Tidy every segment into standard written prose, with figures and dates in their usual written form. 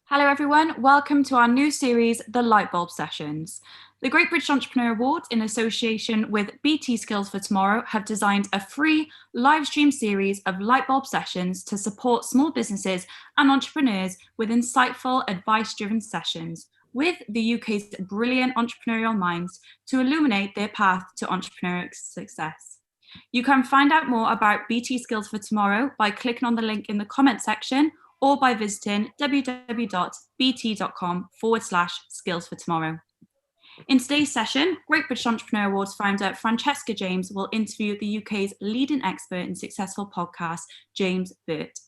Hello everyone, welcome to our new series, The Lightbulb Sessions. The Great British Entrepreneur Awards, in association with BT Skills for Tomorrow, have designed a free live stream series of Lightbulb Sessions to support small businesses and entrepreneurs with insightful, advice-driven sessions with the UK's brilliant entrepreneurial minds to illuminate their path to entrepreneurial success. You can find out more about BT Skills for Tomorrow by clicking on the link in the comment section or by visiting www.bt.com/skills for tomorrow. In today's session, Great British Entrepreneur Awards founder Francesca James will interview the UK's leading expert in successful podcasts, James Burtt.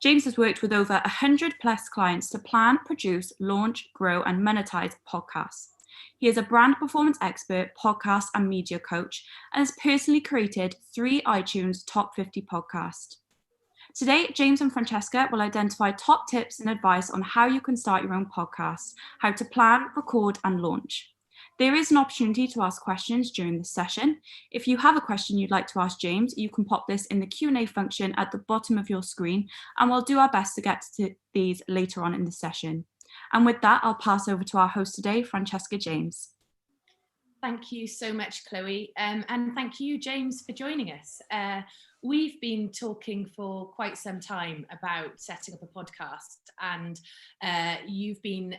James has worked with over 100 plus clients to plan, produce, launch, grow, and monetize podcasts. He is a brand performance expert, podcast and media coach, and has personally created 3 iTunes Top 50 podcasts. Today, James and Francesca will identify top tips and advice on how you can start your own podcast, how to plan, record, and launch. There is an opportunity to ask questions during this session. If you have a question you'd like to ask James, you can pop this in the Q&A function at the bottom of your screen, and we'll do our best to get to these later on in the session. And with that, I'll pass over to our host today, Francesca James. Thank you so much, Chloe. And thank you, James, for joining us. We've been talking for quite some time about setting up a podcast, and you've been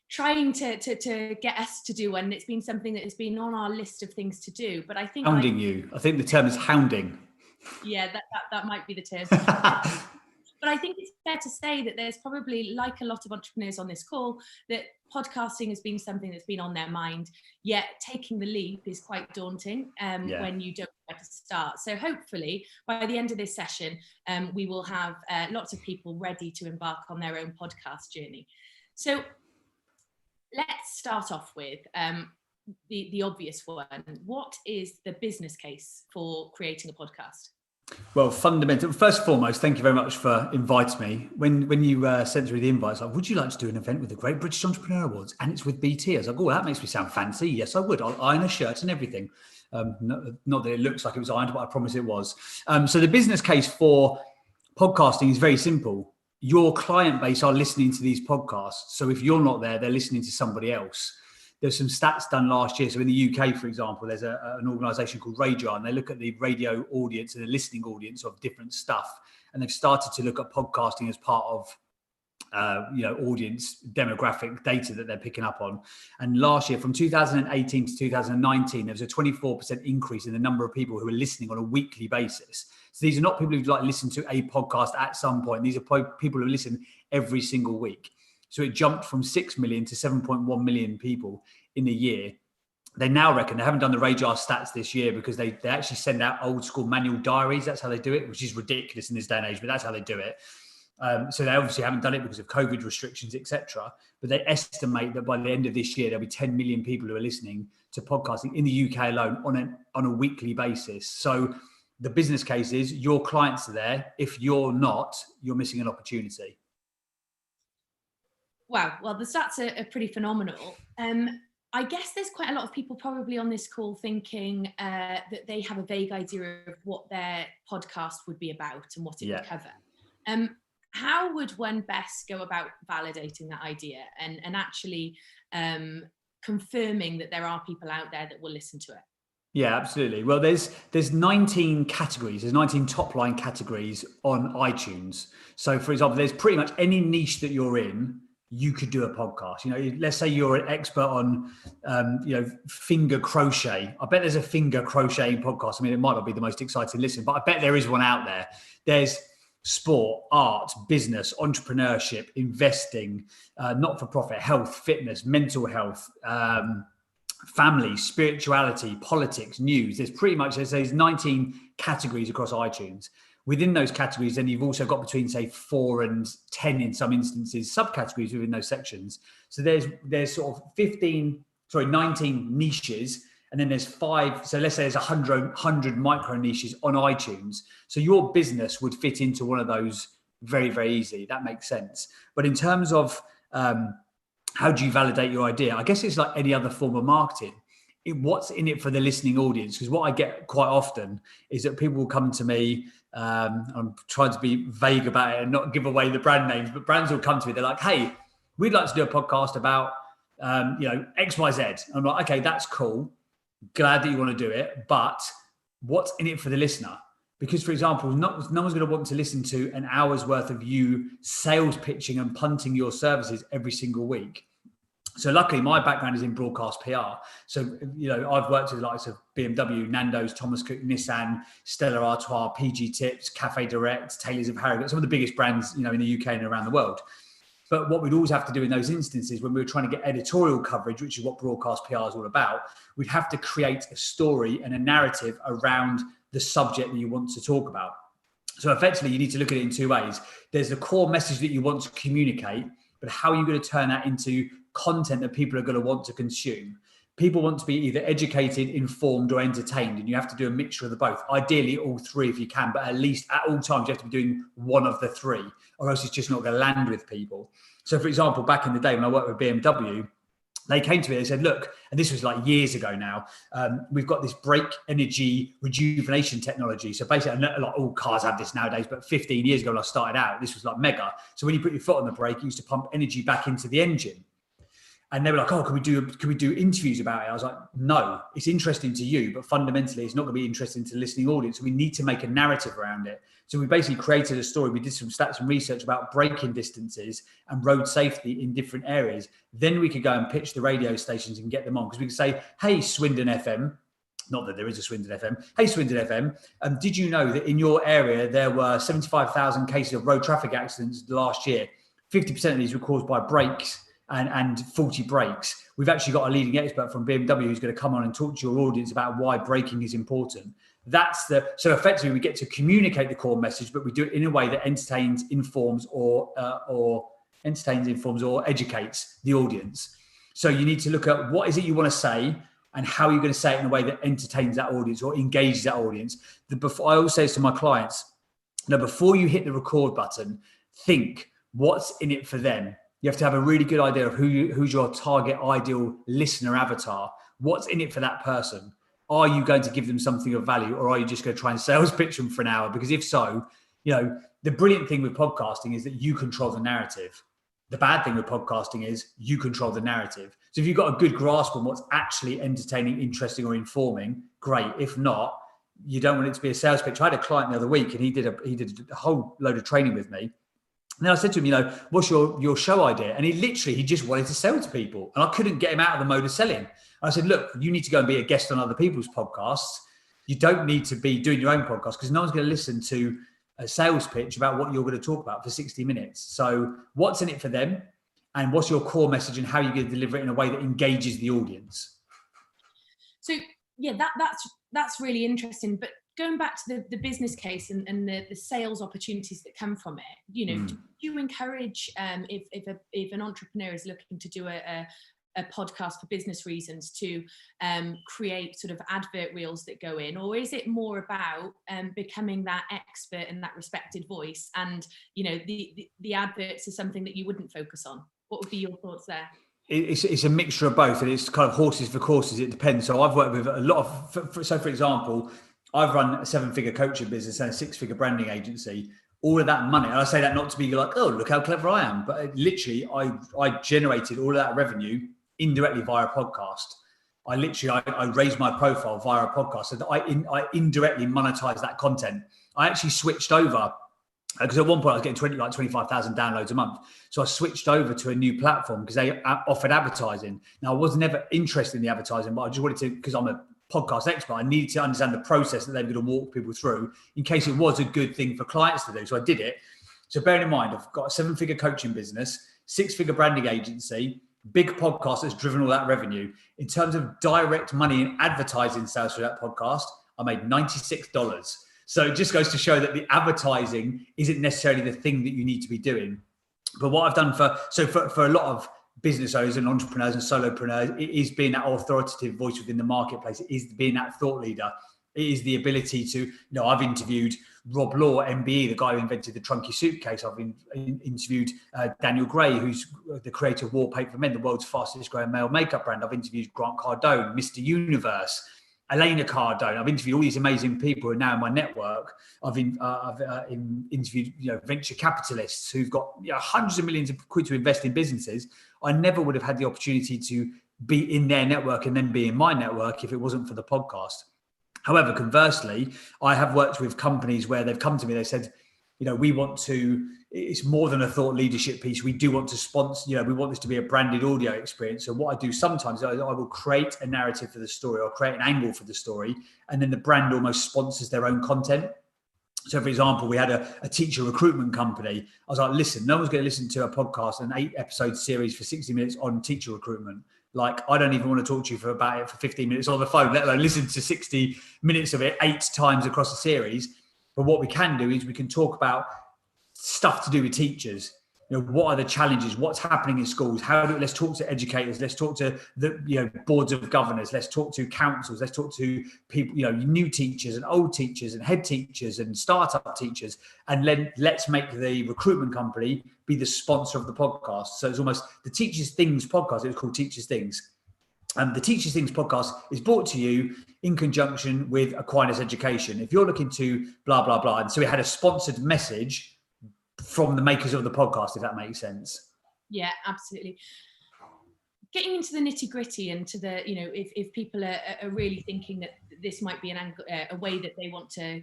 trying to get us to do one. It's been something that has been on our list of things to do, but I think hounding you. I think the term is hounding. Yeah, that might be the term. But I think it's fair to say that there's probably, like a lot of entrepreneurs on this call, that podcasting has been something that's been on their mind, yet taking the leap is quite daunting when you don't know where to start. So hopefully by the end of this session, we will have lots of people ready to embark on their own podcast journey. So let's start off with the obvious one. What is the business case for creating a podcast? Well, fundamental. First and foremost, thank you very much for inviting me. When you sent through the invite, I was like, would you like to do an event with the Great British Entrepreneur Awards? And it's with BT. I was like, oh, that makes me sound fancy. Yes, I would. I'll iron a shirt and everything. Not that it looks like it was ironed, but I promise it was. So the business case for podcasting is very simple. Your client base are listening to these podcasts. So if you're not there, they're listening to somebody else. There's some stats done last year. So in the UK, for example, there's an organisation called Radar, and they look at the radio audience and the listening audience of different stuff. And they've started to look at podcasting as part of, audience demographic data that they're picking up on. And last year, from 2018 to 2019, there was a 24% increase in the number of people who are listening on a weekly basis. So these are not people who listen to a podcast at some point. These are people who listen every single week. So it jumped from 6 million to 7.1 million people in a year. They now reckon, they haven't done the Radar stats this year because they actually send out old school manual diaries. That's how they do it, which is ridiculous in this day and age, but that's how they do it. So they obviously haven't done it because of COVID restrictions, etc. But they estimate that by the end of this year, there'll be 10 million people who are listening to podcasting in the UK alone on a weekly basis. So the business case is your clients are there. If you're not, you're missing an opportunity. Wow, well, the stats are pretty phenomenal. I guess there's quite a lot of people probably on this call thinking that they have a vague idea of what their podcast would be about and what it would cover. How would one best go about validating that idea and actually confirming that there are people out there that will listen to it? Yeah, absolutely. Well, there's 19 categories. There's 19 top line categories on iTunes. So, for example, there's pretty much any niche that you're in, you could do a podcast. Let's say you're an expert on, finger crochet. I bet there's a finger crocheting podcast. I mean, it might not be the most exciting listen, but I bet there is one out there. There's sport, art, business, entrepreneurship, investing, not-for-profit, health, fitness, mental health, family, spirituality, politics, news. There's 19 categories across iTunes. Within those categories, then you've also got between, say, 4 and 10 in some instances, subcategories within those sections. So there's sort of 19 niches, and then there's 5. So let's say there's 100 micro niches on iTunes. So your business would fit into one of those very, very easily. That makes sense. But in terms of how do you validate your idea? I guess it's like any other form of marketing. what's in it for the listening audience? Because what I get quite often is that people will come to me, I'm trying to be vague about it and not give away the brand names, but brands will come to me. They're like, hey, we'd like to do a podcast about, XYZ. I'm like, okay, that's cool. Glad that you want to do it, but what's in it for the listener? Because, for example, no one's going to want to listen to an hour's worth of you sales pitching and punting your services every single week. So luckily, my background is in broadcast PR. So, I've worked with the likes of BMW, Nando's, Thomas Cook, Nissan, Stella Artois, PG Tips, Cafe Direct, Taylors of Harrogate, some of the biggest brands, in the UK and around the world. But what we'd always have to do in those instances when we were trying to get editorial coverage, which is what broadcast PR is all about, we'd have to create a story and a narrative around the subject that you want to talk about. So effectively, you need to look at it in two ways. There's the core message that you want to communicate, but how are you going to turn that into content that people are going to want to consume? People want to be either educated, informed, or entertained, and you have to do a mixture of the both. Ideally, all three if you can, but at least at all times, you have to be doing one of the three, or else it's just not going to land with people. So, for example, back in the day when I worked with BMW, they came to me, they said, look, and this was like years ago now, we've got this brake energy rejuvenation technology. So basically, like all cars have this nowadays, but 15 years ago when I started out, this was like mega. So when you put your foot on the brake, it used to pump energy back into the engine. And they were like, oh, can we do interviews about it? I was like, no, it's interesting to you, but fundamentally it's not going to be interesting to the listening audience. So we need to make a narrative around it. So we basically created a story. We did some stats and research about braking distances and road safety in different areas. Then we could go and pitch the radio stations and get them on, because we could say, hey, Swindon FM, not that there is a Swindon FM. Hey, Swindon FM, did you know that in your area there were 75,000 cases of road traffic accidents last year? 50% of these were caused by brakes and faulty brakes. We've actually got a leading expert from BMW who's going to come on and talk to your audience about why braking is important. So effectively we get to communicate the core message, but we do it in a way that entertains, informs, or educates the audience. So you need to look at what is it you want to say and how you're going to say it in a way that entertains that audience or engages that audience. I always say this to my clients, before you hit the record button, think what's in it for them. You have to have a really good idea of who's your target ideal listener avatar. What's in it for that person? Are you going to give them something of value, or are you just going to try and sales pitch them for an hour? Because if so, the brilliant thing with podcasting is that you control the narrative. The bad thing with podcasting is you control the narrative. So if you've got a good grasp on what's actually entertaining, interesting, or informing, great. If not, you don't want it to be a sales pitch. I had a client the other week and he did a whole load of training with me. And then I said to him, what's your show idea? And he just wanted to sell to people. And I couldn't get him out of the mode of selling. And I said, look, you need to go and be a guest on other people's podcasts. You don't need to be doing your own podcast, because no one's going to listen to a sales pitch about what you're going to talk about for 60 minutes. So what's in it for them? And what's your core message, and how you're going to deliver it in a way that engages the audience? So yeah, that's really interesting. But going back to the business case and the sales opportunities that come from it, do you encourage if an entrepreneur is looking to do a podcast for business reasons to create sort of advert reels that go in, or is it more about becoming that expert and that respected voice, and the adverts are something that you wouldn't focus on? What would be your thoughts there? It's a mixture of both, and it's kind of horses for courses. It depends. So I've worked with a lot of, for example, I've run a 7-figure coaching business and a 6-figure branding agency. All of that money, and I say that not to be like, oh, look how clever I am, but literally I generated all of that revenue indirectly via a podcast. I raised my profile via a podcast, so that I indirectly monetize that content. I actually switched over, because at one point I was getting 25,000 downloads a month. So I switched over to a new platform because they offered advertising. Now, I was never interested in the advertising, but I just wanted to, because I'm a podcast expert, I needed to understand the process that they were going to walk people through in case it was a good thing for clients to do. So I did it. So bearing in mind, I've got a 7-figure coaching business, 6-figure branding agency, big podcast that's driven all that revenue. In terms of direct money and advertising sales for that podcast, I made $96. So it just goes to show that the advertising isn't necessarily the thing that you need to be doing. But what I've done for a lot of business owners and entrepreneurs and solopreneurs, it is being that authoritative voice within the marketplace. It is being that thought leader. It is the ability to, I've interviewed Rob Law, MBE, the guy who invented the trunky suitcase. I've interviewed Daniel Gray, who's the creator of Wallpaper for Men, the world's fastest growing male makeup brand. I've interviewed Grant Cardone, Mr. Universe, Elena Cardone. I've interviewed all these amazing people who are now in my network. I've interviewed venture capitalists who've got hundreds of millions of quid to invest in businesses. I never would have had the opportunity to be in their network and then be in my network if it wasn't for the podcast. However, conversely, I have worked with companies where they've come to me, they said, we want to, it's more than a thought leadership piece. We do want to sponsor, we want this to be a branded audio experience. So what I do sometimes, I will create a narrative for the story or create an angle for the story, and then the brand almost sponsors their own content. So, for example, we had a teacher recruitment company. I was like, listen, no one's going to listen to a podcast, an 8-episode series for 60 minutes on teacher recruitment. Like, I don't even want to talk to you about it for 15 minutes on the phone, let alone listen to 60 minutes of it 8 times across the series. But what we can do is we can talk about stuff to do with teachers. What are the challenges? What's happening in schools? Let's talk to educators. Let's talk to the boards of governors. Let's talk to councils. Let's talk to people, new teachers and old teachers and head teachers and startup teachers. And then let's make the recruitment company be the sponsor of the podcast. So it's almost the Teachers Things podcast. It was called Teachers Things. And the Teachers Things podcast is brought to you in conjunction with Aquinas Education. If you're looking to blah, blah, blah. And so we had a sponsored message from the makers of the podcast, if that makes sense. Yeah, absolutely. Getting into the nitty gritty and to the, if people are really thinking that this might be a way that they want to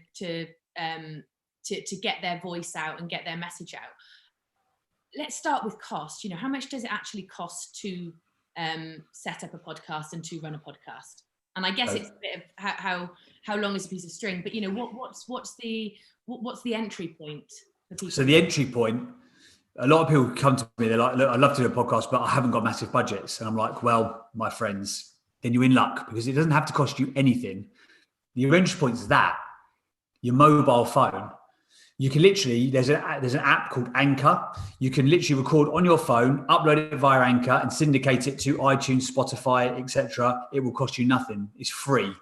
get their voice out and get their message out. Let's start with cost. How much does it actually cost to set up a podcast and to run a podcast? And I guess it's a bit of how long is a piece of string, but what's the entry point? So the entry point, a lot of people come to me, they're like, look, I'd love to do a podcast, but I haven't got massive budgets. And I'm like, well, my friends, then you're in luck, because it doesn't have to cost you anything. Your entry point is your mobile phone. You can literally, there's an app called Anchor. You can literally record on your phone, upload it via Anchor and syndicate it to iTunes, Spotify, etc. It will cost you nothing. It's free.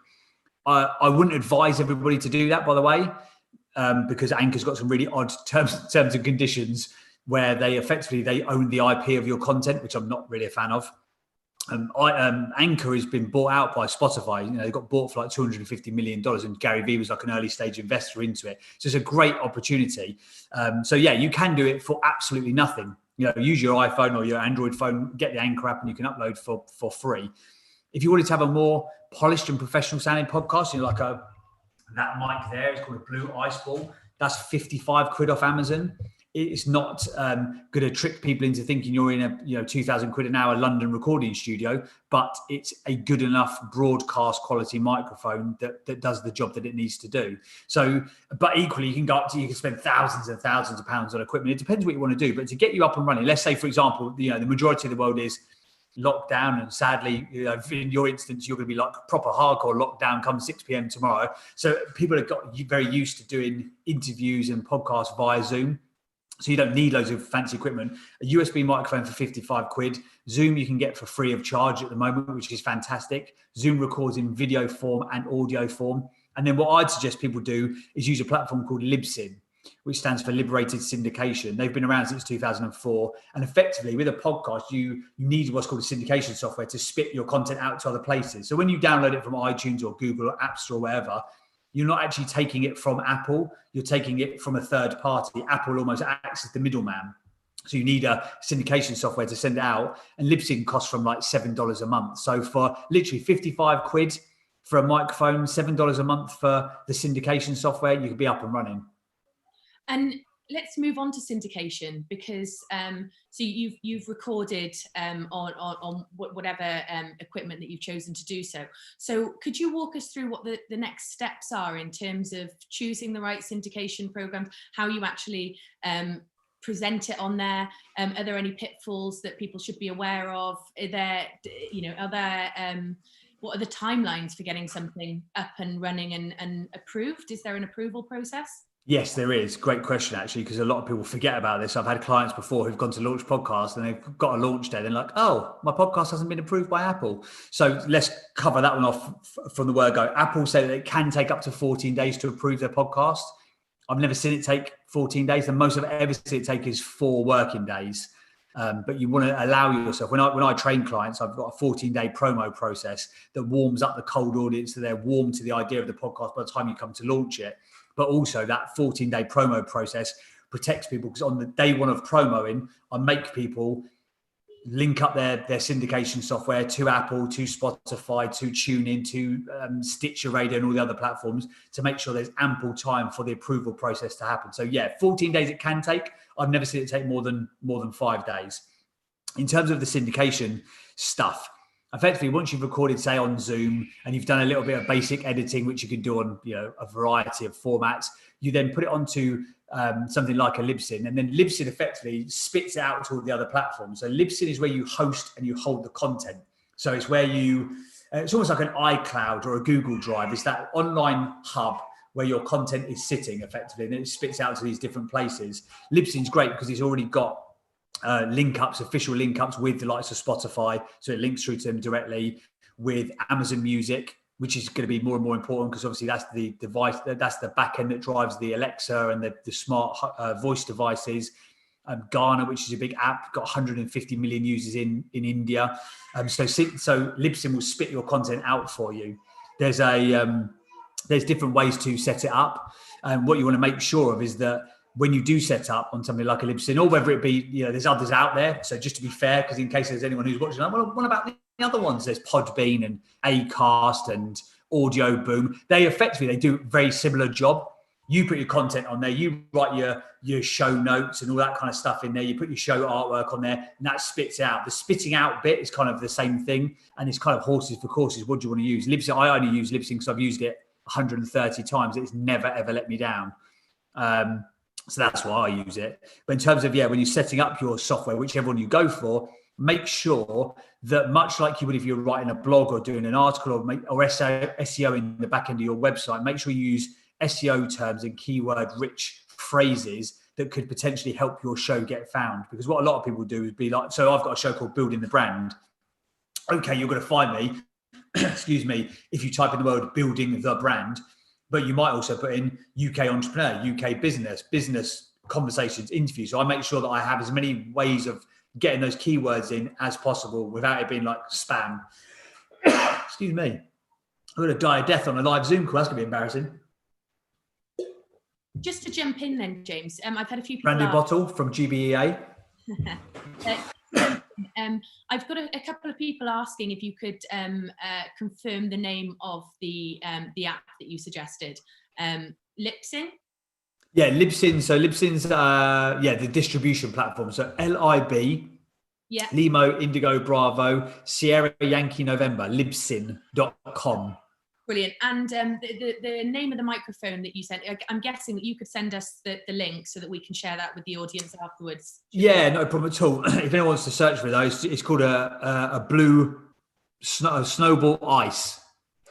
I wouldn't advise everybody to do that, by the way. Because Anchor's got some really odd terms and conditions where they own the IP of your content, which I'm not really a fan of. Anchor has been bought out by Spotify. They got bought for like $250 million, and Gary Vee was like an early stage investor into it. So it's a great opportunity. So yeah, you can do it for absolutely nothing. Use your iPhone or your Android phone, get the Anchor app, and you can upload for free. If you wanted to have a more polished and professional sounding podcast, that mic there is called a Blue Ice Ball. That's 55 quid off Amazon. It's not going to trick people into thinking you're in a 2,000 quid an hour London recording studio, but it's a good enough broadcast quality microphone that does the job that it needs to do. So, but equally, you can spend thousands and thousands of pounds on equipment. It depends what you want to do, but to get you up and running, let's say, for example, the majority of the world is lockdown, and sadly, in your instance, you're going to be like proper hardcore lockdown come 6 p.m. tomorrow. So people have got very used to doing interviews and podcasts via Zoom. So you don't need loads of fancy equipment. A USB microphone for 55 quid. Zoom you can get for free of charge at the moment, which is fantastic. Zoom records in video form and audio form. And then what I'd suggest people do is use a platform called Libsyn, which stands for Liberated Syndication. They've been around since 2004. And effectively, with a podcast, you need what's called a syndication software to spit your content out to other places. So when you download it from iTunes or Google or App Store or wherever, you're not actually taking it from Apple. You're taking it from a third party. Apple almost acts as the middleman. So you need a syndication software to send it out. And Libsyn costs from like $7 a month. So for literally 55 quid for a microphone, $7 a month for the syndication software, you could be up and running. And let's move on to syndication, because so you've recorded on whatever equipment that you've chosen to do so. So could you walk us through what the next steps are in terms of choosing the right syndication programs, how you actually present it on there? Are there any pitfalls that people should be aware of? What are the timelines for getting something up and running and approved? Is there an approval process? Yes, there is. Great question, actually, because a lot of people forget about this. I've had clients before who've gone to launch podcasts and they've got a launch day. They're like, oh, my podcast hasn't been approved by Apple. So let's cover that one off from the word go. Apple say that it can take up to 14 days to approve their podcast. I've never seen it take 14 days. The most I've ever seen it take is 4 working days. But you want to allow yourself, when I train clients, I've got a 14-day promo process that warms up the cold audience so they're warm to the idea of the podcast by the time you come to launch it. But also that 14-day promo process protects people, because on the day one of promoing, I make people link up their syndication software to Apple, to Spotify, to TuneIn, to Stitcher Radio and all the other platforms, to make sure there's ample time for the approval process to happen. So yeah, 14 days it can take. I've never seen it take more than 5 days. In terms of the syndication stuff, effectively, once you've recorded, say on Zoom, and you've done a little bit of basic editing, which you can do on a variety of formats, you then put it onto something like a Libsyn, and then Libsyn effectively spits it out to all the other platforms. So Libsyn is where you host and you hold the content. So it's where it's almost like an iCloud or a Google Drive. It's that online hub where your content is sitting effectively, and it spits out to these different places. Libsyn's great because it's already got official link ups with the likes of Spotify. So it links through to them directly, with Amazon Music, which is going to be more and more important because obviously that's the device, that's the back end that drives the Alexa and the smart voice devices. Ghana, which is a big app, got 150 million users in India. So Libsyn will spit your content out for you. There's different ways to set it up. And what you want to make sure of is that when you do set up on something like a Libsyn, or whether it be, there's others out there. So just to be fair, because in case there's anyone who's watching, well, what about the other ones? There's Podbean and Acast and Audio Boom. They do a very similar job. You put your content on there, you write your show notes and all that kind of stuff in there. You put your show artwork on there, and that spits out. The spitting out bit is kind of the same thing, and it's kind of horses for courses. What do you want to use? Libsyn, I only use Libsyn because I've used it 130 times. It's never, ever let me down. So that's why I use it. But in terms of, when you're setting up your software, whichever one you go for, make sure that much like you would if you're writing a blog or doing an article or SEO in the back end of your website, make sure you use SEO terms and keyword-rich phrases that could potentially help your show get found. Because what a lot of people do is be like, so I've got a show called Building the Brand. Okay, you're going to find me, excuse me, if you type in the word building the brand, but you might also put in UK entrepreneur, UK business conversations, interviews. So I make sure that I have as many ways of getting those keywords in as possible without it being like spam. Excuse me. I'm going to die a death on a live Zoom call. That's going to be embarrassing. Just to jump in then, James, I've had a few people Brand new bottle from GBEA. I've got a couple of people asking if you could confirm the name of the app that you suggested. Libsyn? Yeah, Libsyn. So Libsyn's the distribution platform. So LIB, Limo, Indigo, Bravo, Sierra, Yankee, November, Libsyn.com. Brilliant. And the name of the microphone that you sent, I'm guessing that you could send us the link so that we can share that with the audience afterwards. Yeah, no problem at all. If anyone wants to search for those, it's called a blue Snowball Ice.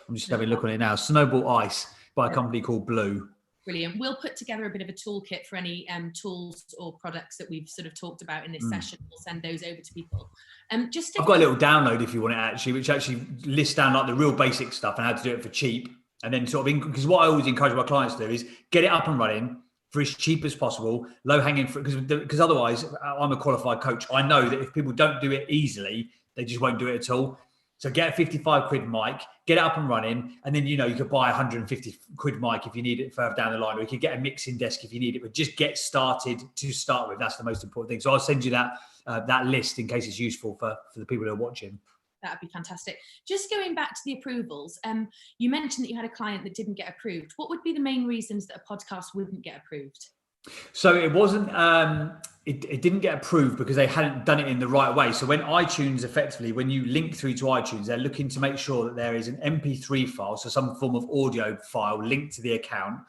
I'm just having a look on it now. Snowball Ice by a company called Blue. Brilliant. We'll put together a bit of a toolkit for any tools or products that we've sort of talked about in this session. We'll send those over to people. I've got a little download if you want it actually, which actually lists down like the real basic stuff and how to do it for cheap. And then sort of, because what I always encourage my clients to do is get it up and running for as cheap as possible, low hanging fruit, because otherwise I'm a qualified coach. I know that if people don't do it easily, they just won't do it at all. So get a 55 quid mic, get it up and running, and then, you could buy a 150 quid mic if you need it further down the line, or you could get a mixing desk if you need it, but just get started to start with. That's the most important thing. So I'll send you that list in case it's useful for the people who are watching. That'd be fantastic. just going back to the approvals, you mentioned that you had a client that didn't get approved. What would be the main reasons that a podcast wouldn't get approved? So it wasn't, it didn't get approved because they hadn't done it in the right way. So when iTunes, effectively, when you link through to iTunes, they're looking to make sure that there is an MP3 file, so some form of audio file linked to the account.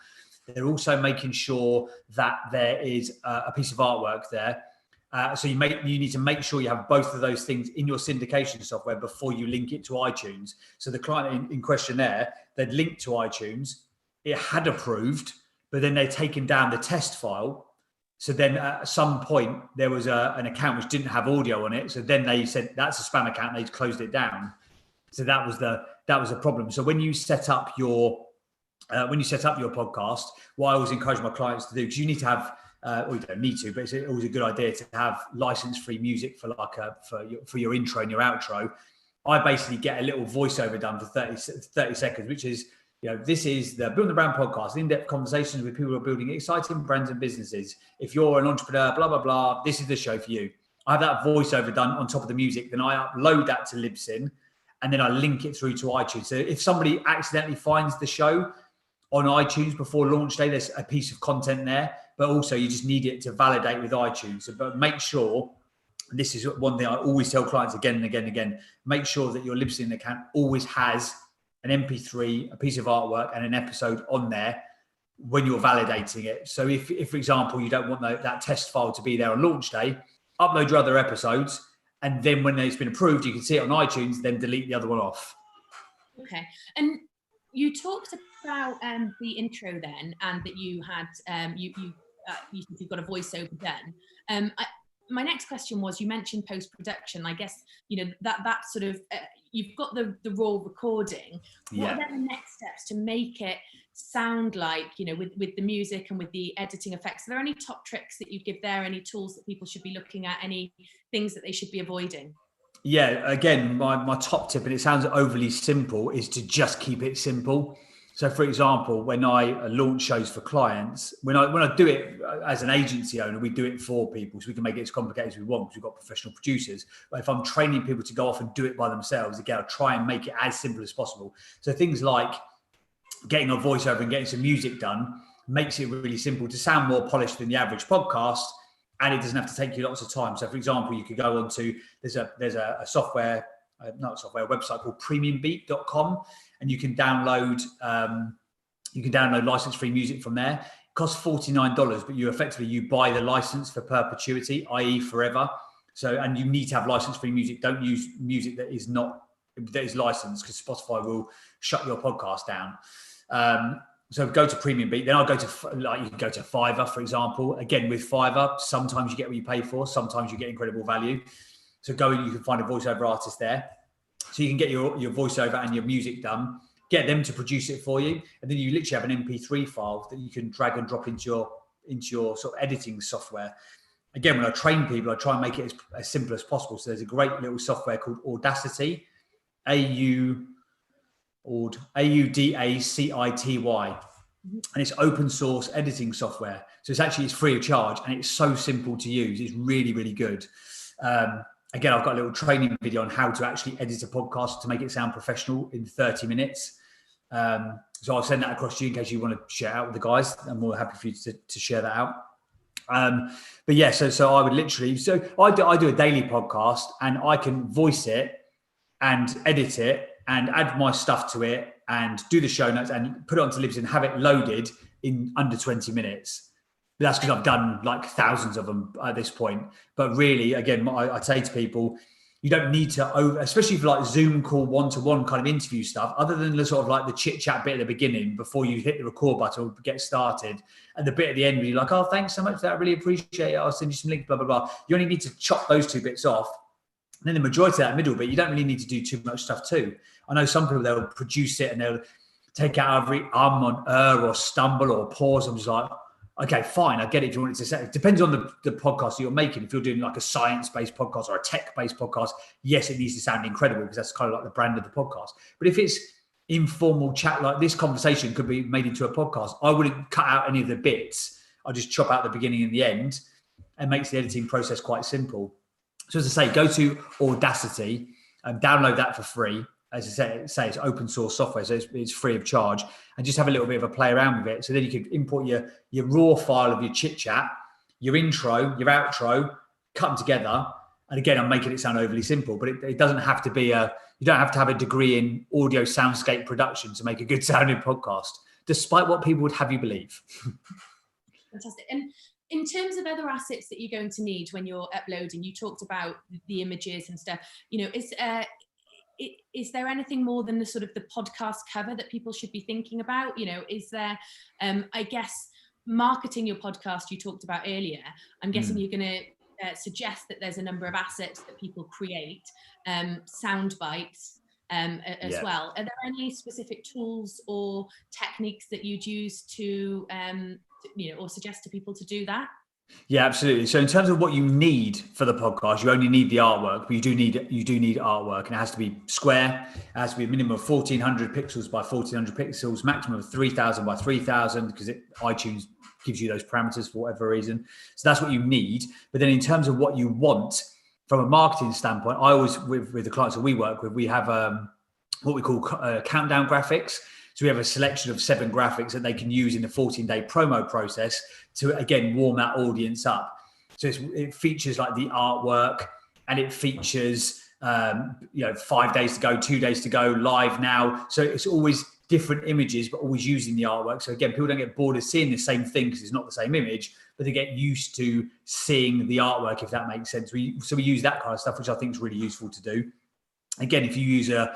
They're also making sure that there is a piece of artwork there. So you need to make sure you have both of those things in your syndication software before you link it to iTunes. So the client in question there, they'd linked to iTunes, it had approved, but then they'd taken down the test file. So then at some point there was an account which didn't have audio on it. So then they said, that's a spam account. They closed it down. So that was the problem. So when you set up your when you set up your podcast, what I always encourage my clients to do, because you need to have, or you don't need to, but it's always a good idea to have license-free music for for your intro and your outro. I basically get a little voiceover done for 30 seconds, which is, this is the Building the Brand podcast, in-depth conversations with people who are building exciting brands and businesses. If you're an entrepreneur, blah, blah, blah, this is the show for you. I have that voiceover done on top of the music. Then I upload that to Libsyn, and then I link it through to iTunes. So if somebody accidentally finds the show on iTunes before launch day, there's a piece of content there, but also you just need it to validate with iTunes. So, but make sure, and this is one thing I always tell clients again and again and again, make sure that your Libsyn account always has an MP3, a piece of artwork, and an episode on there when you're validating it. So if for example, you don't want that test file to be there on launch day, upload your other episodes, and then when it's been approved, you can see it on iTunes, then delete the other one off. Okay. And you talked about the intro then, and that you had, you've got a voiceover done. My next question was, you mentioned post-production. I guess, that sort of, you've got the raw recording. What are the next steps to make it sound like, with the music and with the editing effects? Are there any top tricks that you give there? Any tools that people should be looking at? Any things that they should be avoiding? Yeah, again, my top tip, and it sounds overly simple, is to just keep it simple. So, for example, when I launch shows for clients, when I do it as an agency owner, we do it for people, so we can make it as complicated as we want because we've got professional producers. But if I'm training people to go off and do it by themselves, again, I'll try and make it as simple as possible. So things like getting a voiceover and getting some music done makes it really simple to sound more polished than the average podcast, and it doesn't have to take you lots of time. So, for example, you could go on to, there's a website called premiumbeat.com, and you can download license-free music from there. It costs $49, but you buy the license for perpetuity, i.e. forever. So, and you need to have license-free music. Don't use music that is licensed, because Spotify will shut your podcast down. So go to Premium Beat. Then I'll go to, you can go to Fiverr, for example. Again, with Fiverr, sometimes you get what you pay for. Sometimes you get incredible value. So you can find a voiceover artist there. So you can get your voiceover and your music done, get them to produce it for you. And then you literally have an MP3 file that you can drag and drop into your sort of editing software. Again, when I train people, I try and make it as simple as possible. So there's a great little software called Audacity, Audacity, and it's open source editing software. So it's free of charge, and it's so simple to use. It's really, really good. Again, I've got a little training video on how to actually edit a podcast to make it sound professional in 30 minutes. So I'll send that across to you in case you want to share it out with the guys. I'm more happy for you to share that out. But yeah, so I would literally, I do a daily podcast, and I can voice it and edit it and add my stuff to it and do the show notes and put it onto Libsyn and have it loaded in under 20 minutes. But that's because I've done like thousands of them at this point. But really, again, I say to people, you don't need to especially for like Zoom call one-to-one kind of interview stuff, other than the sort of like the chit chat bit at the beginning before you hit the record button or get started, and the bit at the end where you're like, oh, thanks so much for that, I really appreciate it, I'll send you some links, blah, blah, blah. You only need to chop those two bits off. And then the majority of that middle bit, you don't really need to do too much stuff too. I know some people, they'll produce it and they'll take out every on or stumble or pause. I'm just like, okay, fine, I get it if you want it to say. It depends on the podcast that you're making. If you're doing like a science-based podcast or a tech-based podcast, yes, it needs to sound incredible because that's kind of like the brand of the podcast. But if it's informal chat, like this conversation could be made into a podcast, I wouldn't cut out any of the bits. I'll just chop out the beginning and the end, and makes the editing process quite simple. So as I say, go to Audacity and download that for free. As I say it's open source software, so it's free of charge, and just have a little bit of a play around with it. So then you can import your raw file of your chit chat, your intro, your outro, cut them together. And again, I'm making it sound overly simple, but it doesn't have to be you don't have to have a degree in audio soundscape production to make a good sounding podcast, despite what people would have you believe. Fantastic. And in terms of other assets that you're going to need when you're uploading, you talked about the images and stuff, is there anything more than the sort of the podcast cover that people should be thinking about? Is there, I guess, marketing your podcast you talked about earlier? I'm guessing you're going to suggest that there's a number of assets that people create, sound bites, as well. Are there any specific tools or techniques that you'd use to, or suggest to people to do that? Yeah, absolutely. So in terms of what you need for the podcast, you only need the artwork, but you do need artwork, and it has to be square. It has to be a minimum of 1400 pixels by 1400 pixels, maximum of 3000 by 3000, because iTunes gives you those parameters for whatever reason. So that's what you need. But then in terms of what you want from a marketing standpoint, I always, with the clients that we work with, we have what we call countdown graphics. So we have a selection of 7 graphics that they can use in the 14-day promo process to, again, warm that audience up. So it features like the artwork, and it features, 5 days to go, 2 days to go, live now. So it's always different images, but always using the artwork. So again, people don't get bored of seeing the same thing because it's not the same image, but they get used to seeing the artwork, if that makes sense. So we use that kind of stuff, which I think is really useful to do. Again, if you use a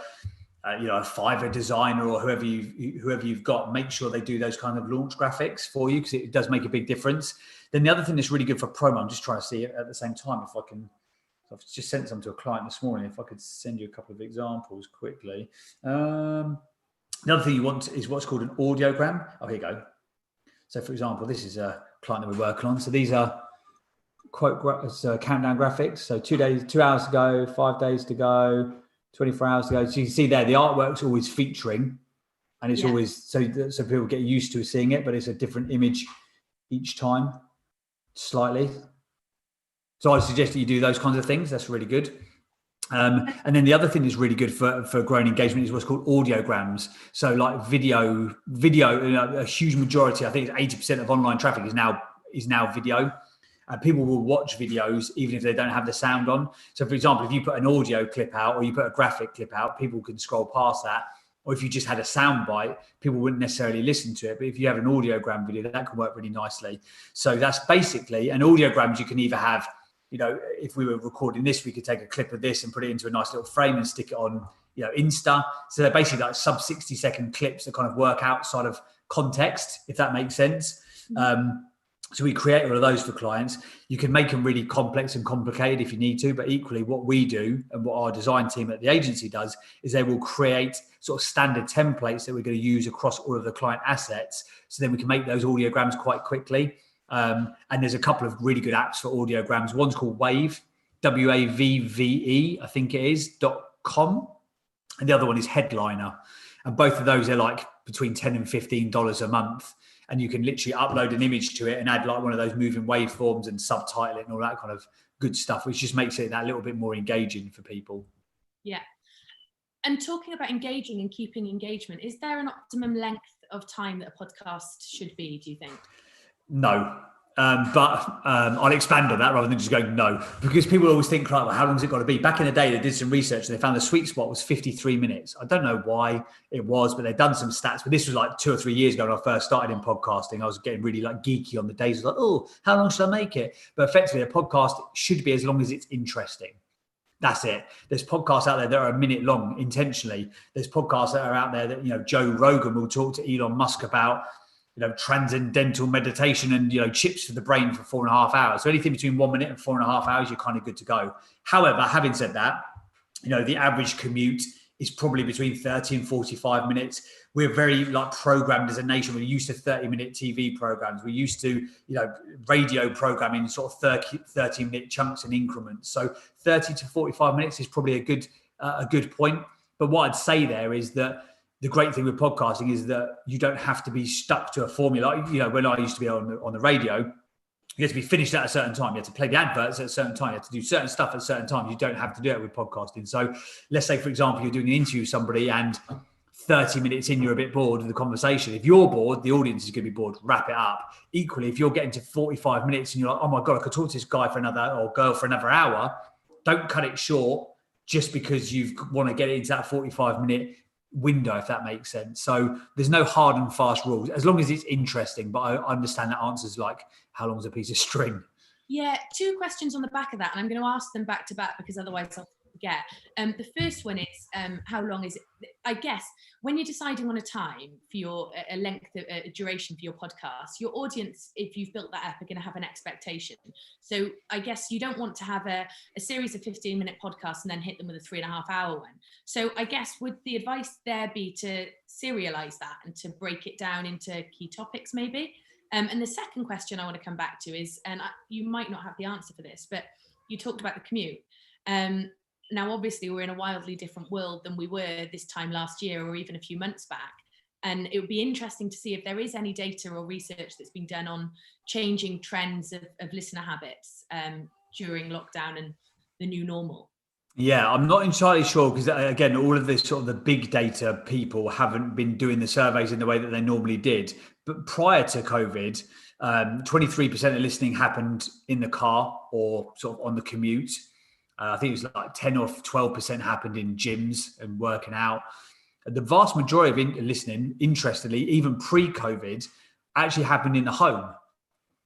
Fiverr designer or whoever you've got, make sure they do those kind of launch graphics for you, because it does make a big difference. Then the other thing that's really good for promo, I'm just trying to see it at the same time if I can. I've just sent some to a client this morning. If I could send you a couple of examples quickly. The other thing you want is what's called an audiogram. Oh, here you go. So, for example, this is a client that we're working on. So these are countdown graphics. So 2 hours to go, 5 days to go, 24 hours to go. So you can see there, the artwork's always featuring, and it's always, so people get used to seeing it, but it's a different image each time, slightly. So I suggest that you do those kinds of things. That's really good. And then the other thing that's really good for growing engagement is what's called audiograms. So like video, a huge majority, I think it's 80% of online traffic is now video. People will watch videos even if they don't have the sound on. So for example, if you put an audio clip out or you put a graphic clip out, people can scroll past that. Or if you just had a sound bite, people wouldn't necessarily listen to it. But if you have an audiogram video, that can work really nicely. So that's basically, and audiograms you can either have, if we were recording this, we could take a clip of this and put it into a nice little frame and stick it on, Insta. So they're basically like sub 60-second clips that kind of work outside of context, if that makes sense. So we create all of those for clients. You can make them really complex and complicated if you need to, but equally what we do and what our design team at the agency does is they will create sort of standard templates that we're going to use across all of the client assets. So then we can make those audiograms quite quickly. And there's a couple of really good apps for audiograms. One's called Wave, WAVVE, I think it is, .com. And the other one is Headliner. And both of those are like between $10 and $15 a month. And you can literally upload an image to it and add like one of those moving waveforms and subtitle it and all that kind of good stuff, which just makes it that little bit more engaging for people. Yeah. And talking about engaging and keeping engagement, is there an optimum length of time that a podcast should be, do you think? No. But I'll expand on that rather than just going no, because people always think, like, well, how long has it got to be? Back in the day, they did some research and they found the sweet spot was 53 minutes. I don't know why it was, but they've done some stats. But this was like 2 or 3 years ago when I first started in podcasting. I was getting really like geeky on the days, like, oh, how long should I make it? But effectively, a podcast should be as long as it's interesting. That's it. There's podcasts out there that are a minute long intentionally. There's podcasts that are out there that, Joe Rogan will talk to Elon Musk about, transcendental meditation and, chips for the brain for 4.5 hours. So anything between 1 minute and 4.5 hours, you're kind of good to go. However, having said that, the average commute is probably between 30 and 45 minutes. We're very programmed as a nation. We're used to 30-minute TV programs. We're used to, radio programming sort of 30-minute chunks and increments. So 30 to 45 minutes is probably a good point. But what I'd say there is that the great thing with podcasting is that you don't have to be stuck to a formula. When I used to be on the radio, you had to be finished at a certain time. You had to play the adverts at a certain time. You had to do certain stuff at certain times. You don't have to do it with podcasting. So let's say, for example, you're doing an interview with somebody and 30 minutes in, you're a bit bored of the conversation. If you're bored, the audience is going to be bored. Wrap it up. Equally, if you're getting to 45 minutes and you're like, oh my God, I could talk to this guy or girl for another hour, don't cut it short just because you want to get into that 45-minute window, if that makes sense. So there's no hard and fast rules as long as it's interesting. But I understand that answers like, how long is a piece of string? Yeah, 2 questions on the back of that, and I'm going to ask them back to back because otherwise I'll get. The first one is how long is it? I guess when you're deciding on a time for your a length, a duration for your podcast, your audience, if you've built that up, are going to have an expectation. So I guess you don't want to have a series of 15-minute podcasts and then hit them with a 3.5-hour one. So I guess would the advice there be to serialize that and to break it down into key topics maybe? And the second question I want to come back to is, and you might not have the answer for this, but you talked about the commute. Now, obviously, we're in a wildly different world than we were this time last year or even a few months back. And it would be interesting to see if there is any data or research that's been done on changing trends of listener habits during lockdown and the new normal. Yeah, I'm not entirely sure because, again, all of this sort of the big data people haven't been doing the surveys in the way that they normally did. But prior to COVID, 23% of listening happened in the car or sort of on the commute. I think it was like 10 or 12% happened in gyms and working out. The vast majority of listening, interestingly, even pre-COVID, actually happened in the home,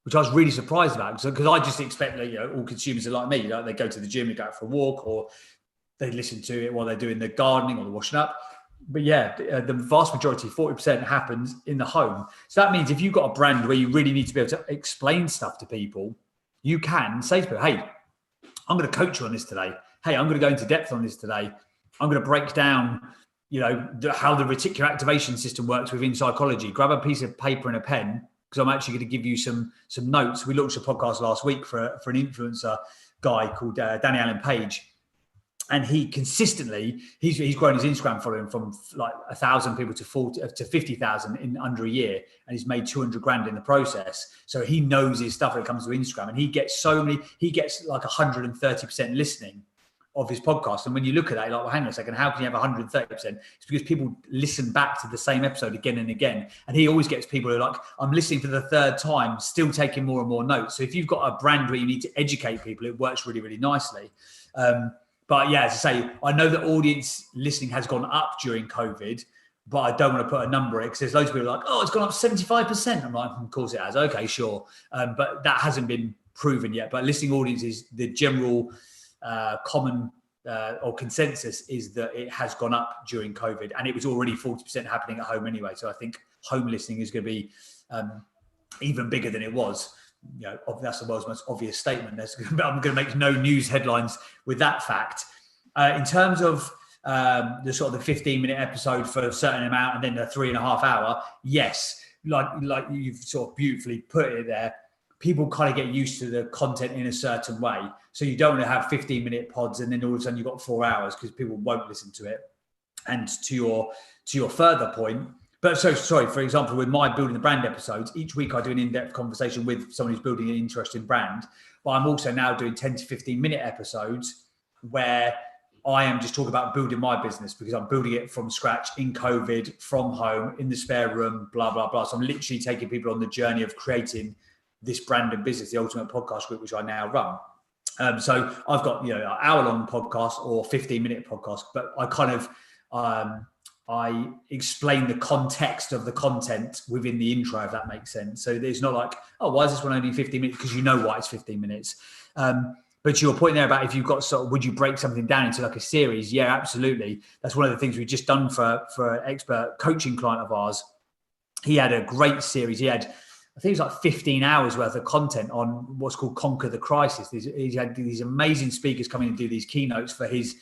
which I was really surprised about because I just expect that, all consumers are like me. They go to the gym, they go out for a walk, or they listen to it while they're doing the gardening or the washing up. But yeah, the vast majority, 40%, happens in the home. So that means if you've got a brand where you really need to be able to explain stuff to people, you can say to people, hey, I'm going to coach you on this today. Hey, I'm going to go into depth on this today. I'm going to break down, how the reticular activation system works within psychology. Grab a piece of paper and a pen because I'm actually going to give you some notes. We launched a podcast last week for an influencer guy called Danny Allen Page. And he consistently, he's grown his Instagram following from like 1,000 people to 50,000 in under a year. And he's made 200 grand in the process. So he knows his stuff when it comes to Instagram. And he gets like 130% listening of his podcast. And when you look at that, you're like, well, hang on a second, how can you have 130%? It's because people listen back to the same episode again and again. And he always gets people who are like, I'm listening for the third time, still taking more and more notes. So if you've got a brand where you need to educate people, it works really, really nicely. But yeah, as I say, I know that audience listening has gone up during COVID, but I don't want to put a number on it because there's loads of people like, oh, it's gone up 75%. I'm like, of course it has. Okay, sure. But that hasn't been proven yet. But listening audience is the general common or consensus is that it has gone up during COVID, and it was already 40% happening at home anyway. So I think home listening is going to be even bigger than it was. That's the world's most obvious statement. I'm going to make no news headlines with that fact. In terms of the sort of the 15-minute episode for a certain amount and then the 3.5 hour, yes, like you've sort of beautifully put it there, people kind of get used to the content in a certain way. So you don't want to have 15-minute pods and then all of a sudden you've got 4 hours because people won't listen to it. And to your further point, but so sorry, for example, with my building the brand episodes, each week I do an in-depth conversation with someone who's building an interesting brand. But I'm also now doing 10 to 15-minute episodes where I am just talking about building my business because I'm building it from scratch in COVID, from home, in the spare room, blah, blah, blah. So I'm literally taking people on the journey of creating this brand and business, the Ultimate Podcast Group, which I now run. So I've got, an hour-long podcast or 15-minute podcast, but I kind of... I explain the context of the content within the intro, if that makes sense. So there's not like, oh, why is this one only 15 minutes? Because you know why it's 15 minutes. But to your point there about if you've got would you break something down into like a series? Yeah, absolutely. That's one of the things we've just done for an expert coaching client of ours. He had a great series. He had, I think it was like 15 hours worth of content on what's called Conquer the Crisis. He had these amazing speakers coming and do these keynotes for his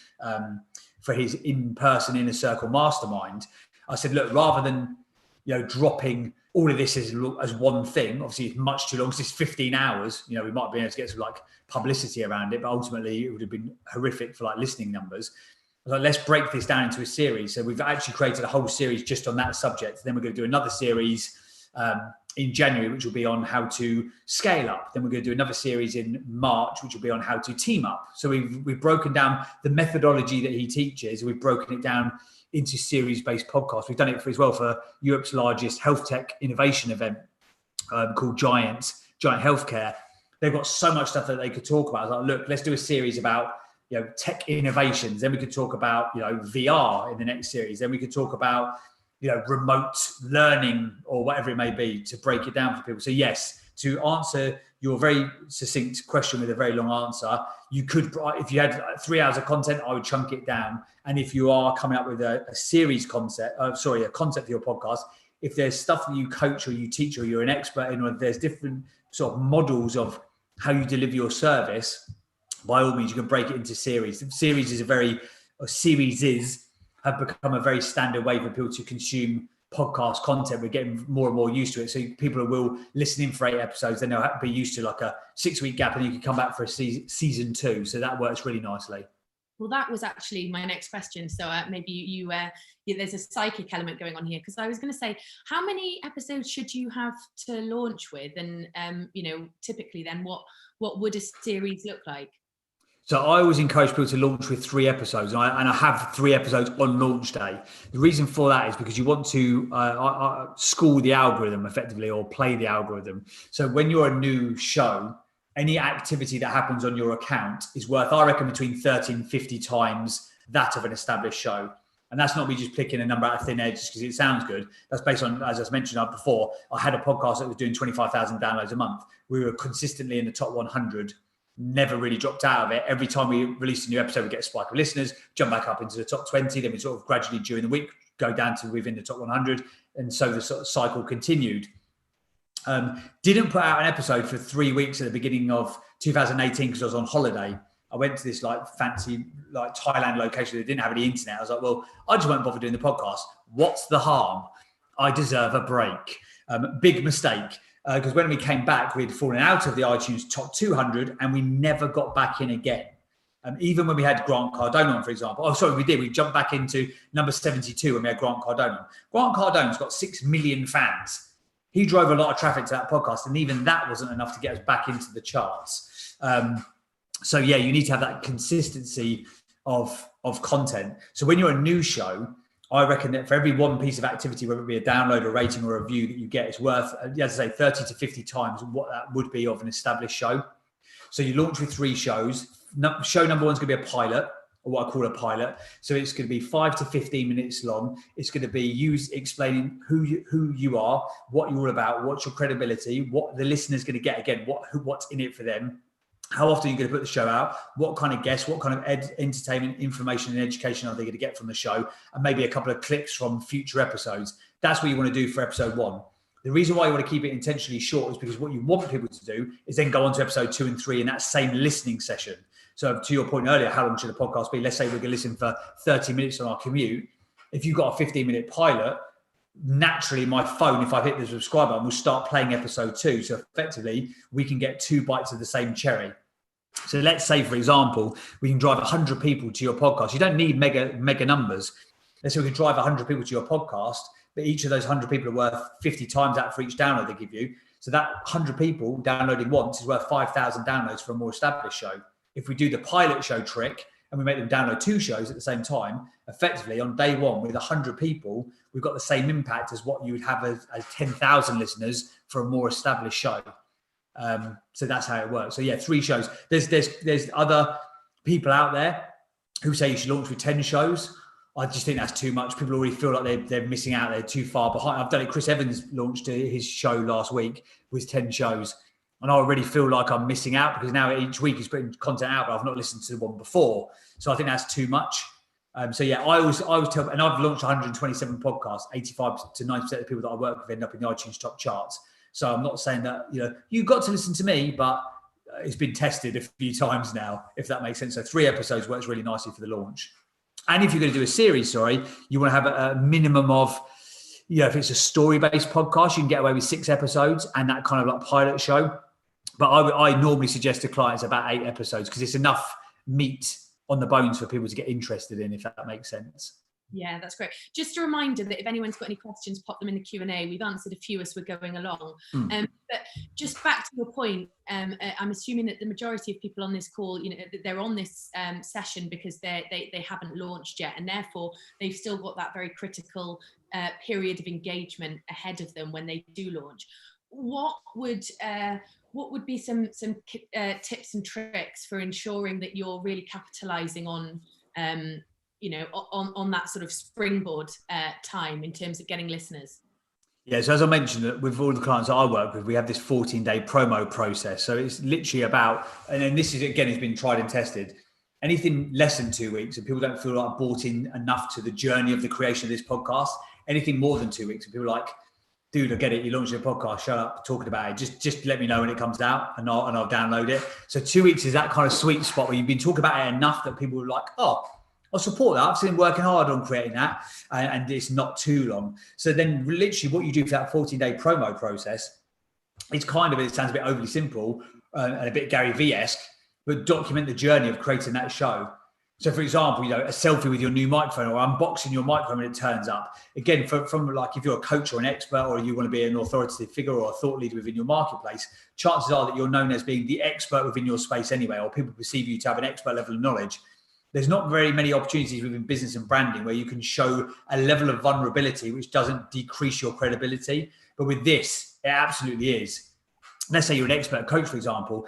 in-person inner circle mastermind. I said, look, rather than dropping all of this as one thing, obviously it's much too long because it's 15 hours. We might be able to get some like publicity around it, but ultimately it would have been horrific for like listening numbers. I was like, let's break this down into a series. So we've actually created a whole series just on that subject. Then we're going to do another series in January, which will be on how to scale up. Then we're going to do another series in March, which will be on how to team up. So we've broken down the methodology that he teaches. We've broken it down into series-based podcasts. We've done it for Europe's largest health tech innovation event called Giant Healthcare. They've got so much stuff that they could talk about. I was like, look, let's do a series about tech innovations. Then we could talk about VR in the next series. Then we could talk about remote learning or whatever it may be to break it down for people. So yes, to answer your very succinct question with a very long answer, you could, if you had 3 hours of content, I would chunk it down. And if you are coming up with a series concept, a concept for your podcast, if there's stuff that you coach or you teach or you're an expert in, or if there's different sort of models of how you deliver your service, by all means, you can break it into series. Series have become a very standard way for people to consume podcast content. We're getting more and more used to it. So people will listen in for 8 episodes, then they'll be used to like a 6-week gap, and you can come back for a season 2. So that works really nicely. Well, that was actually my next question. So maybe there's a psychic element going on here, because I was going to say, how many episodes should you have to launch with? And, typically then what would a series look like? So I always encourage people to launch with 3 episodes, and I have 3 episodes on launch day. The reason for that is because you want to school the algorithm effectively, or play the algorithm. So when you're a new show, any activity that happens on your account is worth, I reckon, between 30 and 50 times that of an established show. And that's not me just picking a number out of thin air just because it sounds good. That's based on, as I mentioned before, I had a podcast that was doing 25,000 downloads a month. We were consistently in the top 100. Never really dropped out of it. Every time we released a new episode, we get a spike of listeners, jump back up into the top 20. Then we sort of gradually during the week go down to within the top 100. And so the sort of cycle continued. Didn't put out an episode for 3 weeks at the beginning of 2018 because I was on holiday. I went to this like fancy like Thailand location that didn't have any internet. I was like, well, I just won't bother doing the podcast. What's the harm? I deserve a break. Big mistake. Because when we came back, we had fallen out of the iTunes top 200 and we never got back in again. Even when we had Grant Cardone on, for example. Oh, sorry, we did. We jumped back into number 72 when we had Grant Cardone on. Grant Cardone's got 6 million fans. He drove a lot of traffic to that podcast, and even that wasn't enough to get us back into the charts. So yeah, you need to have that consistency of content. So when you're a new show, I reckon that for every one piece of activity, whether it be a download, a rating, or a view that you get, it's worth, as I say, 30 to 50 times what that would be of an established show. So you launch with 3 shows. Show number 1 is going to be a pilot, or what I call a pilot. So it's going to be 5 to 15 minutes long. It's going to be you explaining who you are, what you're all about, what's your credibility, what the listener's going to get, again, what's in it for them. How often are you going to put the show out? What kind of guests, what kind of entertainment, information and education are they going to get from the show? And maybe a couple of clips from future episodes. That's what you want to do for episode 1. The reason why you want to keep it intentionally short is because what you want people to do is then go on to episode 2 and 3 in that same listening session. So to your point earlier, how long should a podcast be? Let's say we're going to listen for 30 minutes on our commute. If you've got a 15-minute pilot, naturally my phone, if I hit the subscribe button, will start playing episode 2. So effectively, we can get 2 bites of the same cherry. So let's say, for example, we can drive 100 people to your podcast. You don't need mega numbers. Let's say we can drive 100 people to your podcast, but each of those 100 people are worth 50 times that for each download they give you. So that 100 people downloading once is worth 5,000 downloads for a more established show. If we do the pilot show trick and we make them download 2 shows at the same time, effectively on day 1 with 100 people, we've got the same impact as what you would have as 10,000 listeners for a more established show. So that's how it works. So yeah, 3 shows. There's other people out there who say you should launch with 10 shows. I just think that's too much. People already feel like they're missing out. They're too far behind. I've done it. Chris Evans launched his show last week with 10 shows. And I already feel like I'm missing out because now each week he's putting content out, but I've not listened to the one before. So I think that's too much. So yeah, I always tell, and I've launched 127 podcasts. 85 to 90% of the people that I work with end up in the iTunes top charts. So I'm not saying that, you've got to listen to me, but it's been tested a few times now, if that makes sense. So 3 episodes works really nicely for the launch. And if you're going to do a series, you want to have a minimum of, if it's a story-based podcast, you can get away with 6 episodes and that kind of like pilot show. But I normally suggest to clients about 8 episodes because it's enough meat on the bones for people to get interested in, if that makes sense. Yeah, that's great. Just a reminder that if anyone's got any questions, pop them in the Q&A. We've answered a few as we're going along. But just back to your point, I'm assuming that the majority of people on this call, they're on this session because they haven't launched yet, and therefore they've still got that very critical period of engagement ahead of them when they do launch. What would be some tips and tricks for ensuring that you're really capitalizing on on that sort of springboard time in terms of getting listeners? Yeah, so as I mentioned, with all the clients that I work with, we have this 14-day promo process. So it's literally about, and then this is, again, it's been tried and tested. Anything less than 2 weeks, and people don't feel like bought in enough to the journey of the creation of this podcast. Anything more than 2 weeks, and people are like, dude, I get it. You launched your podcast. Shut up talking about it. Just let me know when it comes out, and I'll download it. So 2 weeks is that kind of sweet spot where you've been talking about it enough that people are like, oh, I'll support that. I've seen him working hard on creating that, and it's not too long. So then literally what you do for that 14-day promo process, it's kind of, it sounds a bit overly simple and a bit Gary Vee-esque, but document the journey of creating that show. So for example, a selfie with your new microphone, or unboxing your microphone when it turns up. Again, from like, if you're a coach or an expert, or you want to be an authoritative figure or a thought leader within your marketplace, chances are that you're known as being the expert within your space anyway, or people perceive you to have an expert level of knowledge. There's not very many opportunities within business and branding where you can show a level of vulnerability which doesn't decrease your credibility. But with this, it absolutely is. Let's say you're an expert coach, for example.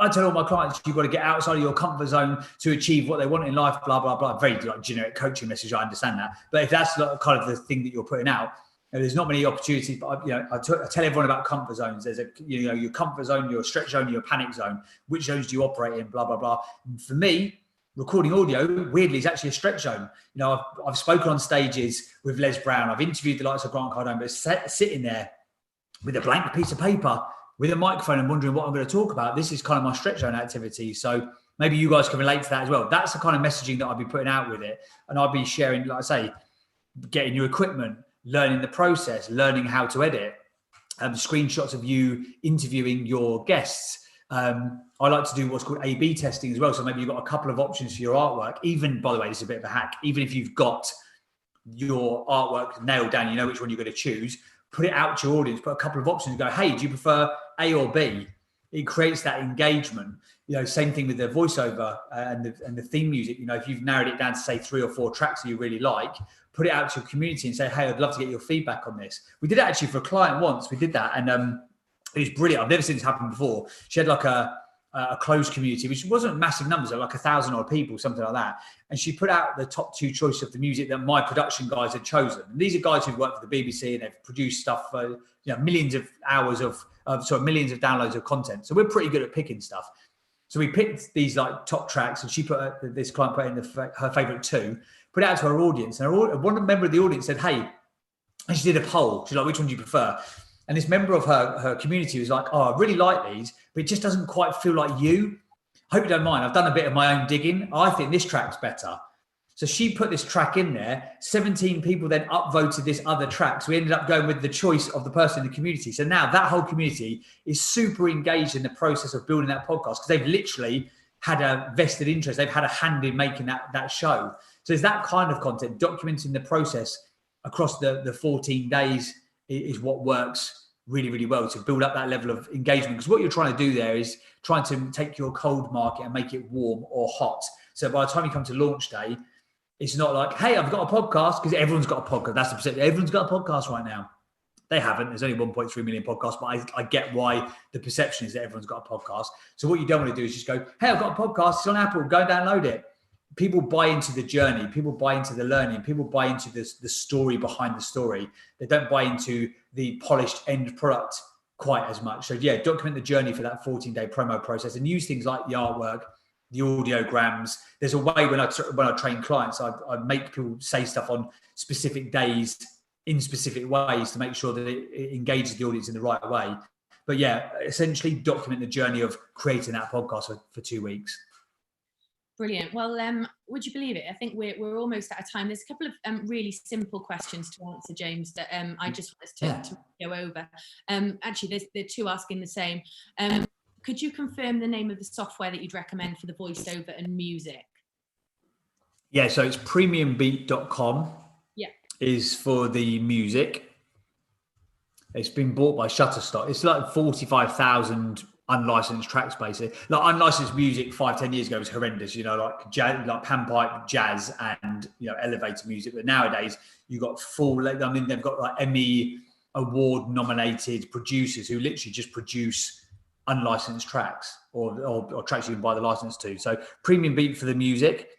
I tell all my clients, you've got to get outside of your comfort zone to achieve what they want in life, blah, blah, blah. Very like generic coaching message, I understand that. But if that's kind of the thing that you're putting out, there's not many opportunities. But I tell everyone about comfort zones. There's your comfort zone, your stretch zone, your panic zone. Which zones do you operate in, blah, blah, blah. And for me, recording audio, weirdly, is actually a stretch zone. I've spoken on stages with Les Brown. I've interviewed the likes of Grant Cardone, but sitting there with a blank piece of paper, with a microphone, and wondering what I'm going to talk about, this is kind of my stretch zone activity. So maybe you guys can relate to that as well. That's the kind of messaging that I'll be putting out with it. And I'll be sharing, like I say, getting new equipment, learning the process, learning how to edit, screenshots of you interviewing your guests. I like to do what's called A/B testing as well. So maybe you've got a couple of options for your artwork. Even, by the way, this is a bit of a hack. Even if you've got your artwork nailed down, you know which one you're going to choose, put it out to your audience, put a couple of options, go, hey, do you prefer A or B? It creates that engagement. Same thing with the voiceover and the theme music. If you've narrowed it down to say 3 or 4 tracks that you really like, put it out to your community and say, hey, I'd love to get your feedback on this. We did it actually for a client once. We did that, and it was brilliant. I've never seen this happen before. She had like a closed community, which wasn't massive numbers, like 1,000 odd people, something like that. And she put out the top 2 choices of the music that my production guys had chosen. And these are guys who've worked for the BBC and they've produced stuff for millions of hours millions of downloads of content. So we're pretty good at picking stuff. So we picked these like top tracks, and she this client put in her favorite 2, put it out to her audience. And one member of the audience said, hey, and she did a poll. She's like, which one do you prefer? And this member of her community was like, oh, I really like these, but it just doesn't quite feel like you. I hope you don't mind. I've done a bit of my own digging. I think this track's better. So she put this track in there. 17 people then upvoted this other track. So we ended up going with the choice of the person in the community. So now that whole community is super engaged in the process of building that podcast, because they've literally had a vested interest. They've had a hand in making that show. So it's that kind of content, documenting the process across the 14 days is what works really, really well to build up that level of engagement. Because what you're trying to do there is trying to take your cold market and make it warm or hot. So by the time you come to launch day, it's not like, hey, I've got a podcast, because everyone's got a podcast. That's the perception. Everyone's got a podcast right now. They haven't. There's only 1.3 million podcasts, but I get why the perception is that everyone's got a podcast. So what you don't want to do is just go, hey, I've got a podcast. It's on Apple. Go and download it. People buy into the journey. People buy into the learning. People buy into the story behind the story. They don't buy into the polished end product quite as much. So yeah, document the journey for that 14-day promo process and use things like the artwork, the audiograms. There's a way when I train clients, I make people say stuff on specific days in specific ways to make sure that it engages the audience in the right way. But yeah, essentially document the journey of creating that podcast for 2 weeks. Brilliant. Well, would you believe it? I think we're almost out of time. There's a couple of really simple questions to answer, James, that I just want us to go over. Actually, there are 2 asking the same. Could you confirm the name of the software that you'd recommend for the voiceover and music? Yeah, so it's premiumbeat.com. Yeah. Is for the music. It's been bought by Shutterstock. It's like 45,000 unlicensed tracks, basically. Like unlicensed music 5-10 years ago was horrendous, like jazz, like panpipe, jazz, and elevator music. But nowadays you got they've got like Emmy award nominated producers who literally just produce unlicensed tracks or tracks you can buy the license to. So Premium Beat for the music,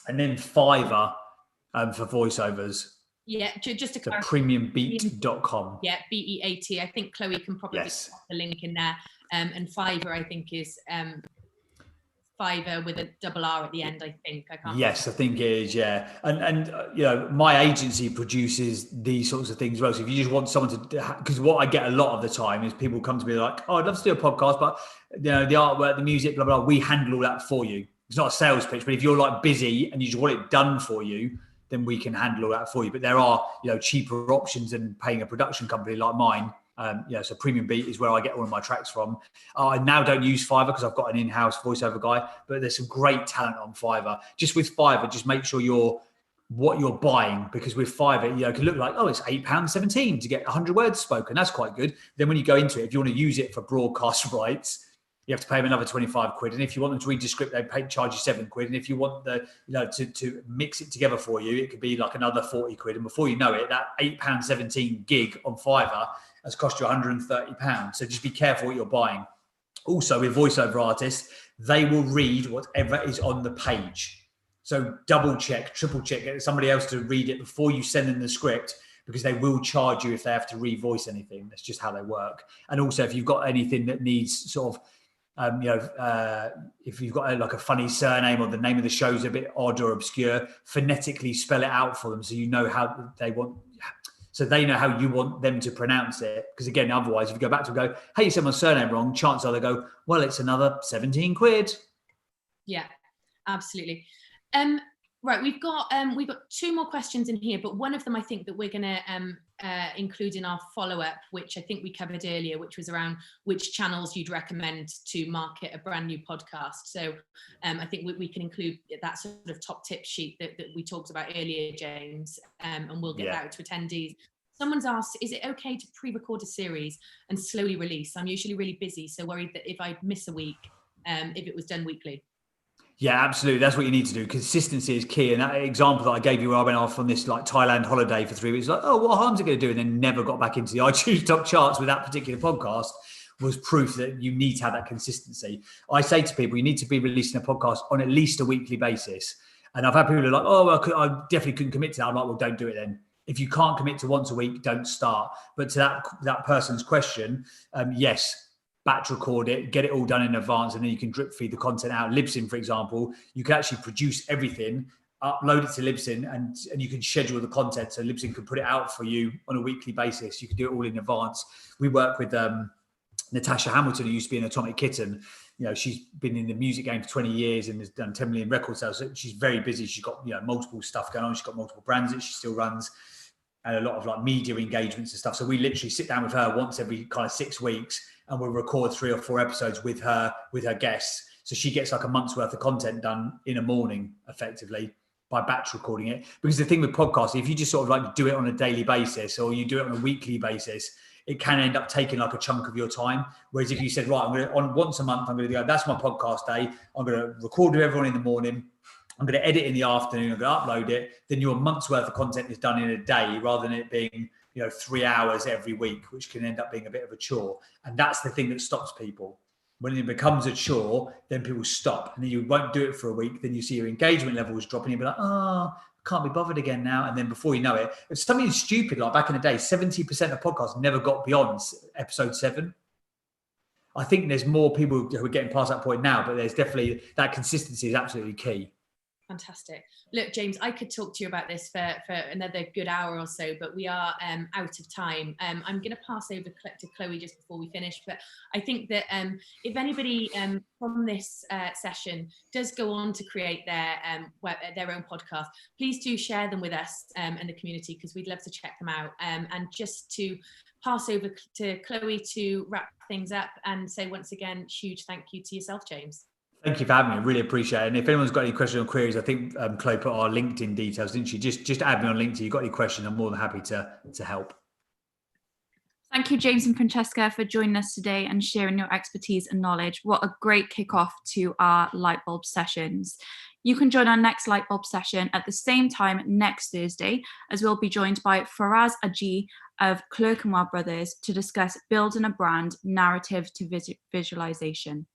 and then Fiverr for voiceovers. Yeah, just to So clarify. premiumbeat.com. Yeah, BEAT. I think Chloe can probably put the link in there. And Fiverr, I think, is Fiverr with a double R at the end, I think. I can't Yes, I think it is, yeah. And you know, my agency produces these sorts of things as well. So if you just want someone to, because what I get a lot of the time is people come to me like, oh, I'd love to do a podcast, but you know, the artwork, the music, blah, blah, we handle all that for you. It's not a sales pitch, but if you're like busy and you just want it done for you, then we can handle all that for you. But there are, you know, cheaper options than paying a production company like mine. So Premium Beat is where I get all of my tracks from. I now don't use Fiverr because I've got an in-house voiceover guy, but there's some great talent on Fiverr. Just with Fiverr, just make sure what you're buying, because with Fiverr, you know, it can look like, oh, it's £8.17 to get 100 words spoken. That's quite good. Then when you go into it, if you want to use it for broadcast rights, you have to pay them another 25 quid. And if you want them to read the script, they charge you 7 quid. And if you want to mix it together for you, it could be like another 40 quid. And before you know it, that £8.17 gig on Fiverr has cost you £130. So just be careful what you're buying. Also, with voiceover artists, they will read whatever is on the page. So double check, triple check, get somebody else to read it before you send them the script, because they will charge you if they have to revoice anything. That's just how they work. And also, if you've got anything that needs sort of, if you've got like a funny surname or the name of the show is a bit odd or obscure, phonetically spell it out for them so you know how they want. So they know how you want them to pronounce it. Because again, otherwise, if you go back to them and go, hey, you said my surname wrong, chances are they go, well, it's another 17 quid. Yeah, absolutely. Right, we've got 2 more questions in here, but one of them I think that we're going to include in our follow-up, which I think we covered earlier, which was around which channels you'd recommend to market a brand new podcast. So I think we can include that sort of top tip sheet that we talked about earlier, James, and we'll get that out to attendees. Someone's asked, is it okay to pre-record a series and slowly release? I'm usually really busy, so worried that if I miss a week, if it was done weekly. Yeah, absolutely. That's what you need to do. Consistency is key. And that example that I gave you where I went off on this like Thailand holiday for 3 weeks, like, oh, what harm's it going to do? And then never got back into the iTunes top charts with that particular podcast was proof that you need to have that consistency. I say to people, you need to be releasing a podcast on at least a weekly basis. And I've had people who are like, oh, well, I definitely couldn't commit to that. I'm like, well, don't do it then. If you can't commit to once a week, don't start. But to that person's question, yes, batch record it, get it all done in advance, and then you can drip feed the content out. Libsyn, for example, you can actually produce everything, upload it to Libsyn, and you can schedule the content. So Libsyn can put it out for you on a weekly basis. You can do it all in advance. We work with Natasha Hamilton, who used to be in Atomic Kitten. You know, she's been in the music game for 20 years and has done 10 million record sales. So she's very busy. She's got, you know, multiple stuff going on. She's got multiple brands that she still runs, and a lot of like media engagements and stuff. So we literally sit down with her once every kind of 6 weeks, and we'll record 3 or 4 episodes with her guests. So she gets like a month's worth of content done in a morning, effectively, by batch recording it. Because the thing with podcasting, if you just sort of like do it on a daily basis or you do it on a weekly basis, it can end up taking like a chunk of your time. Whereas if you said, right, I'm going to, on once a month, I'm going to go, that's my podcast day. I'm going to record with everyone in the morning. I'm going to edit in the afternoon. I'm going to upload it. Then your month's worth of content is done in a day rather than it being, 3 hours every week, which can end up being a bit of a chore. And that's the thing that stops people. When it becomes a chore, then people stop, and then you won't do it for a week. Then you see your engagement levels dropping. You'll be like, oh, I can't be bothered again now. And then before you know it, it's something stupid. Like back in the day, 70% of podcasts never got beyond episode 7. I think there's more people who are getting past that point now, but there's definitely that consistency is absolutely key. Fantastic. Look, James, I could talk to you about this for another good hour or so, but we are out of time. I'm going to pass over to Chloe just before we finish. But I think that if anybody from this session does go on to create their own podcast, please do share them with us and the community, because we'd love to check them out. And just to pass over to Chloe to wrap things up and say once again, huge thank you to yourself, James. Thank you for having me. I really appreciate it. And if anyone's got any questions or queries, I think Chloe put our LinkedIn details, didn't she? Just add me on LinkedIn. You've got any questions, I'm more than happy to help. Thank you, James and Francesca, for joining us today and sharing your expertise and knowledge. What a great kickoff to our Lightbulb sessions. You can join our next Lightbulb session at the same time next Thursday, as we'll be joined by Faraz Aji of Clerkenwell Brothers to discuss building a brand narrative to visualization.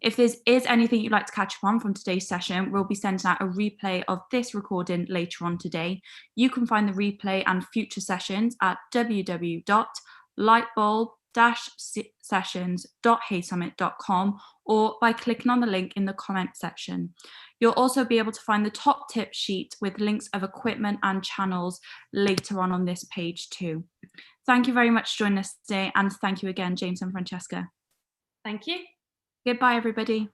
If there is anything you'd like to catch up on from today's session, we'll be sending out a replay of this recording later on today. You can find the replay and future sessions at www.lightbulb-sessions.haysummit.com or by clicking on the link in the comment section. You'll also be able to find the top tip sheet with links of equipment and channels later on this page too. Thank you very much for joining us today, and thank you again, James and Francesca. Thank you. Goodbye, everybody.